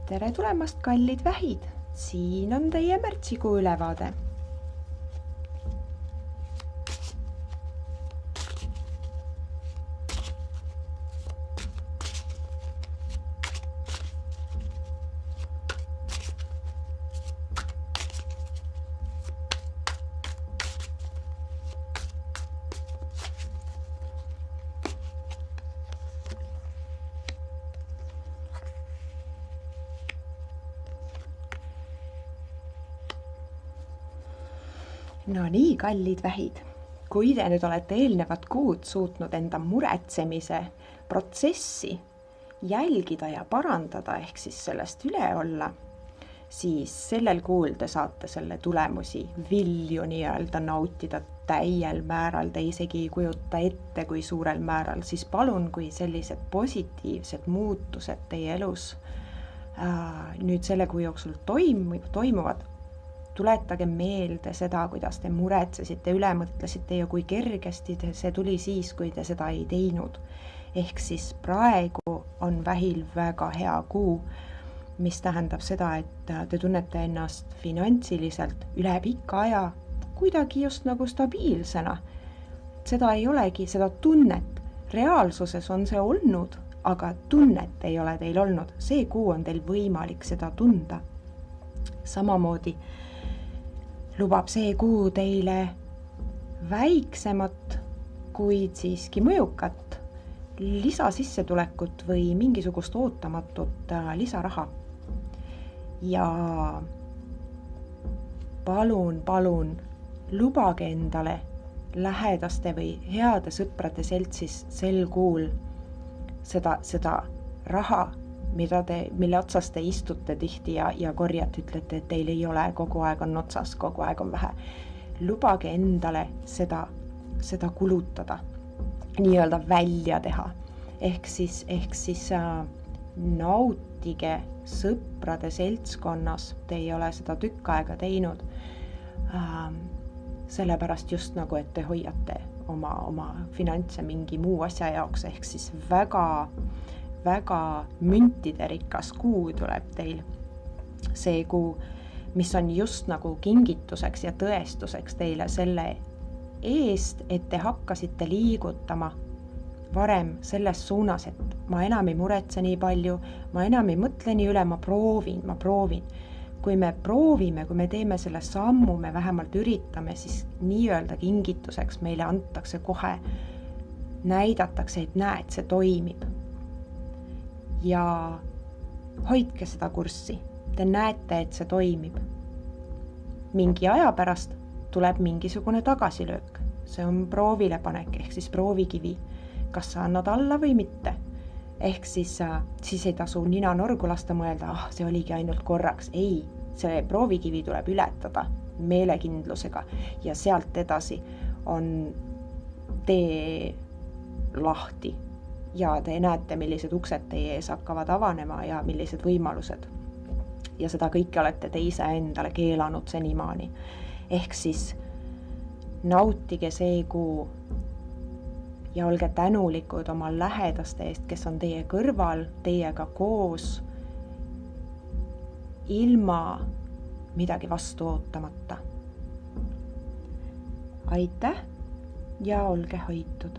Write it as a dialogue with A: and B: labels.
A: Tere tulemast, kallid vähid! Siin on teie märtsikuu ülevaade. No nii, kallid vähid, kui te nüüd olete eelnevat kuud suutnud enda muretsemise protsessi jälgida ja parandada ehk siis sellest üle olla, siis sellel kuul te saate selle tulemusi vilju nii-öelda nautida täiel määral, te isegi ei kujuta ette, kui suurel määral, siis palun, kui sellised positiivsed muutused teie elus nüüd selle kuu jooksul toimuvad, tuletage meelde seda, kuidas te muretsesite, üle mõtlesite ja kui kergesti see tuli siis, kui te seda ei teinud. Ehk siis praegu on vähil väga hea kuu, mis tähendab seda, et te tunnete ennast finantsiliselt üle pika aja kuidagi just nagu stabiilsena. Seda ei olegi, seda tunnet. Reaalsuses on see olnud, aga tunnet ei ole teil olnud. See kuu on teil võimalik seda tunda. Samamoodi lubab see kuu teile väiksemat, kuid siiski mõjukat lisasissetulekut või mingisugust ootamatut lisaraha. Ja palun, lubage endale lähedaste või heade sõprade seltsis sel kuul seda raha, mille otsas te istute tihti ja korjate, ütlete, et teil ei ole, kogu aeg on otsas, kogu aeg on vähe. Lubage endale seda kulutada, nii-öelda välja teha. Ehk siis nautige sõprade seltskonnas, te ei ole seda tükk aega teinud, sellepärast just nagu, et te hoiate oma finantse mingi muu asja jaoks, ehk siis väga müntide rikas kuu tuleb teil. See kuu, mis on just nagu kingituseks ja tõestuseks teile selle eest, et te hakkasite liigutama varem selles suunas, et ma enam ei muretse nii palju, ma enam ei mõtle nii üle, ma proovin. Kui me proovime, kui me teeme selle sammu, me vähemalt üritame, siis nii-öelda kingituseks meile antakse kohe, näidatakse, et näed, see toimib. Ja hoidke seda kurssi. Te näete, et see toimib. Mingi aja pärast tuleb mingisugune tagasilöök. See on proovilepanek, ehk siis proovikivi. Kas sa annad alla või mitte? Ehk siis ei tasu nina norgu lasta mõelda, see oligi ainult korraks. Ei, see proovikivi tuleb ületada meelekindlusega ja sealt edasi on tee lahti. Ja te näete, millised uksed teie ees hakkavad avanema ja millised võimalused. Ja seda kõike olete te ise endale keelanud senimaani. Ehk siis nautige see kuu ja olge tänulikud oma lähedaste eest, kes on teie kõrval, teiega koos, ilma midagi vastu ootamata. Aitäh ja olge hoitud!